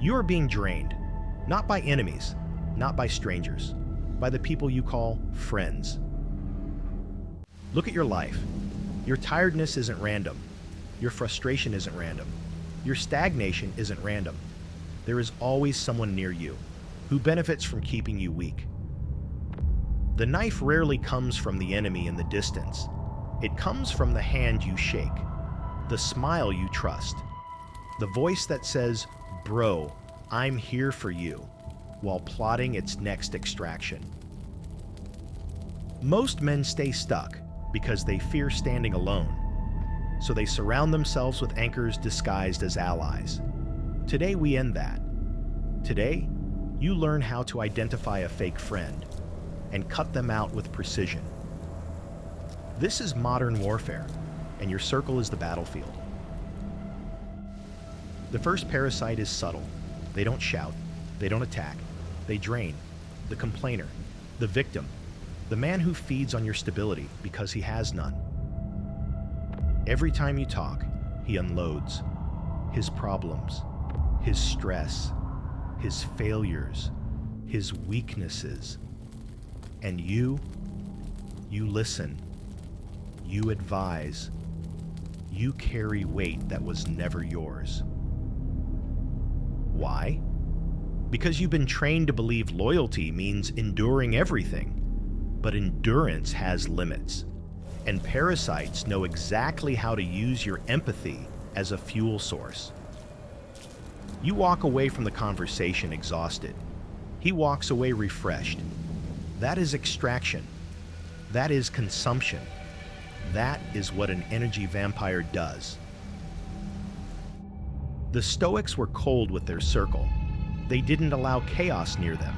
You are being drained, not by enemies, not by strangers, by the people you call friends. Look at your life. Your tiredness isn't random. Your frustration isn't random. Your stagnation isn't random. There is always someone near you who benefits from keeping you weak. The knife rarely comes from the enemy in the distance. It comes from the hand you shake, the smile you trust, the voice that says, "Bro, I'm here for you," while plotting its next extraction. Most men stay stuck because they fear standing alone, so they surround themselves with anchors disguised as allies. Today we end that. Today, you learn how to identify a fake friend and cut them out with precision. This is modern warfare, and your circle is the battlefield. The first parasite is subtle. They don't shout, they don't attack, they drain. The complainer, the victim, the man who feeds on your stability because he has none. Every time you talk, he unloads his problems, his stress, his failures, his weaknesses. And you listen, you advise, you carry weight that was never yours. Why? Because you've been trained to believe loyalty means enduring everything. But endurance has limits, and parasites know exactly how to use your empathy as a fuel source. You walk away from the conversation exhausted. He walks away refreshed. That is extraction. That is consumption. That is what an energy vampire does. The Stoics were cold with their circle. They didn't allow chaos near them.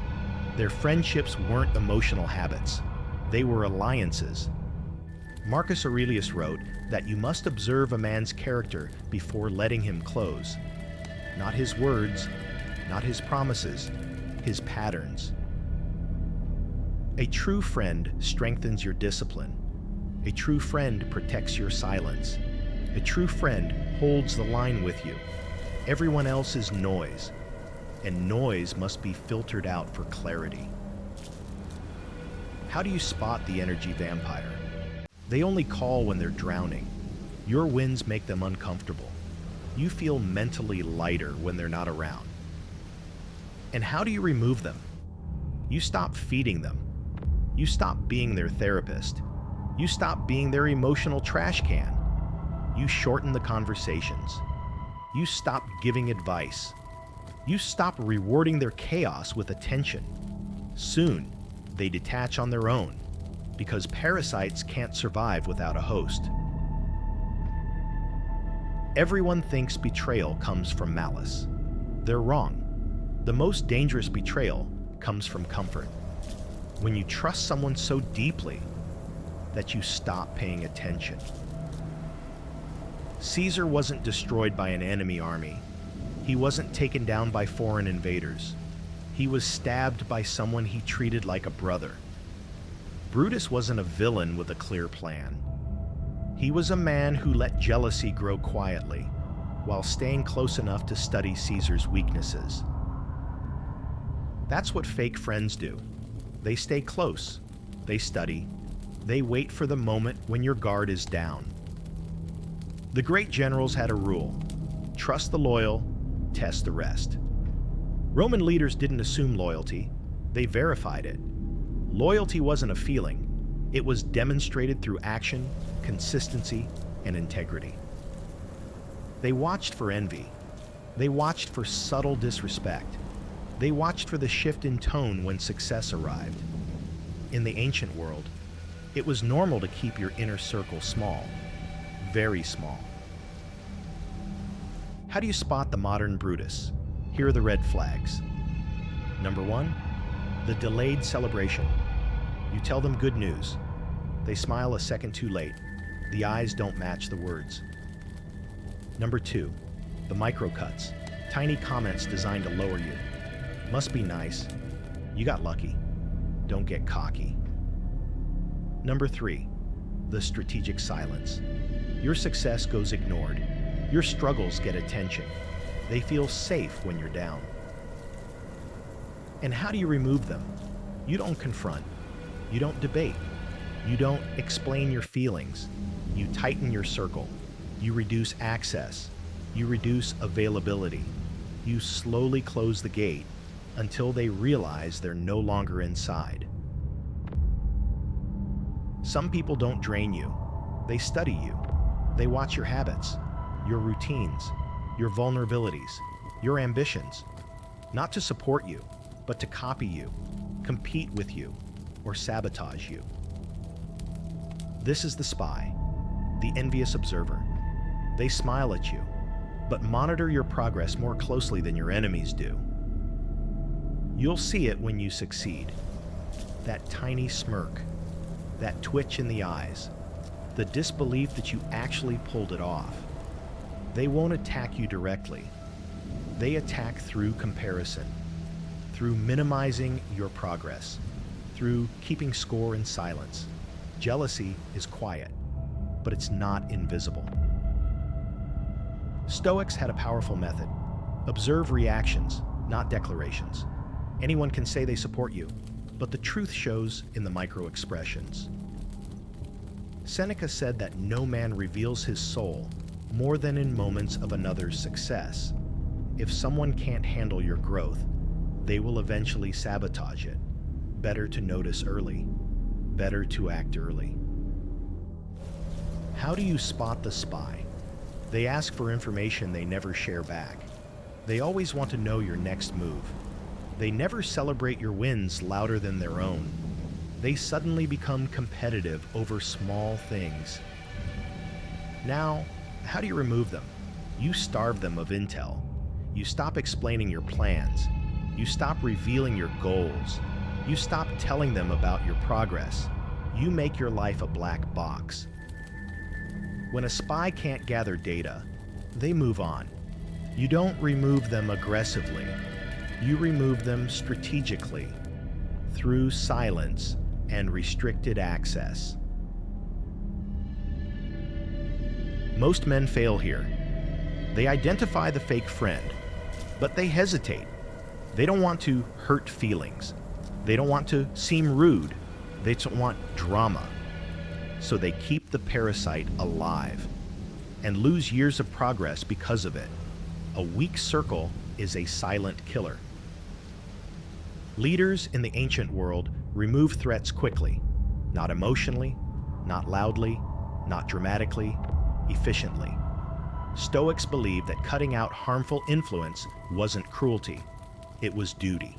Their friendships weren't emotional habits. They were alliances. Marcus Aurelius wrote that you must observe a man's character before letting him close. Not his words, not his promises, his patterns. A true friend strengthens your discipline. A true friend protects your silence. A true friend holds the line with you. Everyone else is noise, and noise must be filtered out for clarity. How do you spot the energy vampire? They only call when they're drowning. Your winds make them uncomfortable. You feel mentally lighter when they're not around. And how do you remove them? You stop feeding them. You stop being their therapist. You stop being their emotional trash can. You shorten the conversations. You stop giving advice. You stop rewarding their chaos with attention. Soon, they detach on their own, because parasites can't survive without a host. Everyone thinks betrayal comes from malice. They're wrong. The most dangerous betrayal comes from comfort. When you trust someone so deeply that you stop paying attention. Caesar wasn't destroyed by an enemy army. He wasn't taken down by foreign invaders. He was stabbed by someone he treated like a brother. Brutus wasn't a villain with a clear plan. He was a man who let jealousy grow quietly, while staying close enough to study Caesar's weaknesses. That's what fake friends do. They stay close, they study, they wait for the moment when your guard is down. The great generals had a rule: trust the loyal, test the rest. Roman leaders didn't assume loyalty, they verified it. Loyalty wasn't a feeling, it was demonstrated through action, consistency, and integrity. They watched for envy. They watched for subtle disrespect. They watched for the shift in tone when success arrived. In the ancient world, it was normal to keep your inner circle small, very small. How do you spot the modern Brutus? Here are the red flags. Number 1, the delayed celebration. You tell them good news. They smile a second too late. The eyes don't match the words. Number 2, the microcuts. Tiny comments designed to lower you. Must be nice. You got lucky. Don't get cocky. Number 3, the strategic silence. Your success goes ignored. Your struggles get attention. They feel safe when you're down. And how do you remove them? You don't confront. You don't debate. You don't explain your feelings. You tighten your circle. You reduce access. You reduce availability. You slowly close the gate until they realize they're no longer inside. Some people don't drain you. They study you. They watch your habits, your routines, your vulnerabilities, your ambitions, not to support you, but to copy you, compete with you, or sabotage you. This is the spy, the envious observer. They smile at you, but monitor your progress more closely than your enemies do. You'll see it when you succeed. That tiny smirk, that twitch in the eyes, the disbelief that you actually pulled it off. They won't attack you directly. They attack through comparison, through minimizing your progress, through keeping score in silence. Jealousy is quiet, but it's not invisible. Stoics had a powerful method. Observe reactions, not declarations. Anyone can say they support you, but the truth shows in the micro-expressions. Seneca said that no man reveals his soul more than in moments of another's success. If someone can't handle your growth, they will eventually sabotage it. Better to notice early. Better to act early. How do you spot the spy? They ask for information they never share back. They always want to know your next move. They never celebrate your wins louder than their own. They suddenly become competitive over small things. Now, how do you remove them? You starve them of intel. You stop explaining your plans. You stop revealing your goals. You stop telling them about your progress. You make your life a black box. When a spy can't gather data, they move on. You don't remove them aggressively. You remove them strategically, through silence and restricted access. Most men fail here. They identify the fake friend, but they hesitate. They don't want to hurt feelings. They don't want to seem rude. They don't want drama. So they keep the parasite alive and lose years of progress because of it. A weak circle is a silent killer. Leaders in the ancient world remove threats quickly, not emotionally, not loudly, not dramatically, efficiently. Stoics believed that cutting out harmful influence wasn't cruelty, it was duty.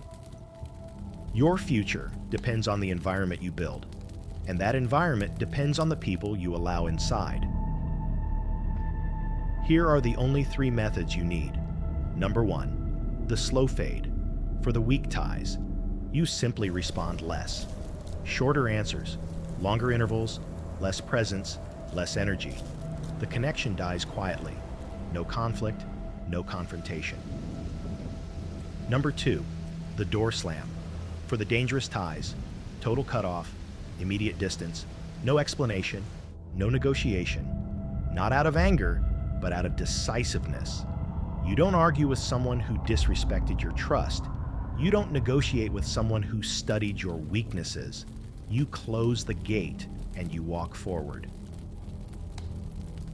Your future depends on the environment you build, and that environment depends on the people you allow inside. Here are the only 3 methods you need. Number 1, the slow fade. For the weak ties, you simply respond less. Shorter answers, longer intervals, less presence, less energy. The connection dies quietly. No conflict, no confrontation. Number 2, the door slam. For the dangerous ties, total cutoff, immediate distance, no explanation, no negotiation. Not out of anger, but out of decisiveness. You don't argue with someone who disrespected your trust. You don't negotiate with someone who studied your weaknesses. You close the gate and you walk forward.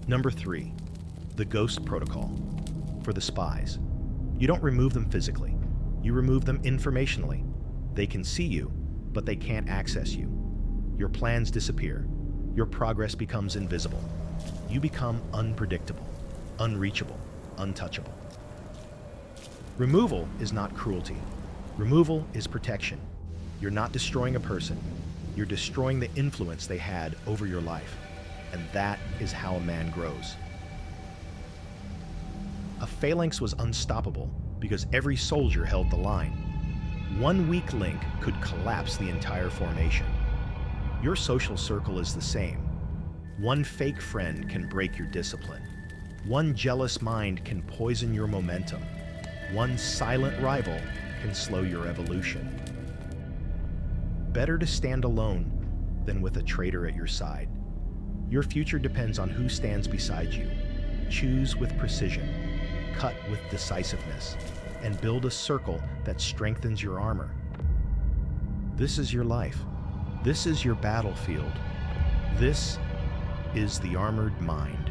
Number 3, the ghost protocol. For the spies, you don't remove them physically. You remove them informationally. They can see you, but they can't access you. Your plans disappear. Your progress becomes invisible. You become unpredictable, unreachable, untouchable. Removal is not cruelty. Removal is protection. You're not destroying a person. You're destroying the influence they had over your life. And that is how a man grows. A phalanx was unstoppable because every soldier held the line. One weak link could collapse the entire formation. Your social circle is the same. One fake friend can break your discipline. One jealous mind can poison your momentum. One silent rival can slow your evolution. Better to stand alone than with a traitor at your side. Your future depends on who stands beside you. Choose with precision, cut with decisiveness, and build a circle that strengthens your armor. This is your life. This is your battlefield. This is the armored mind.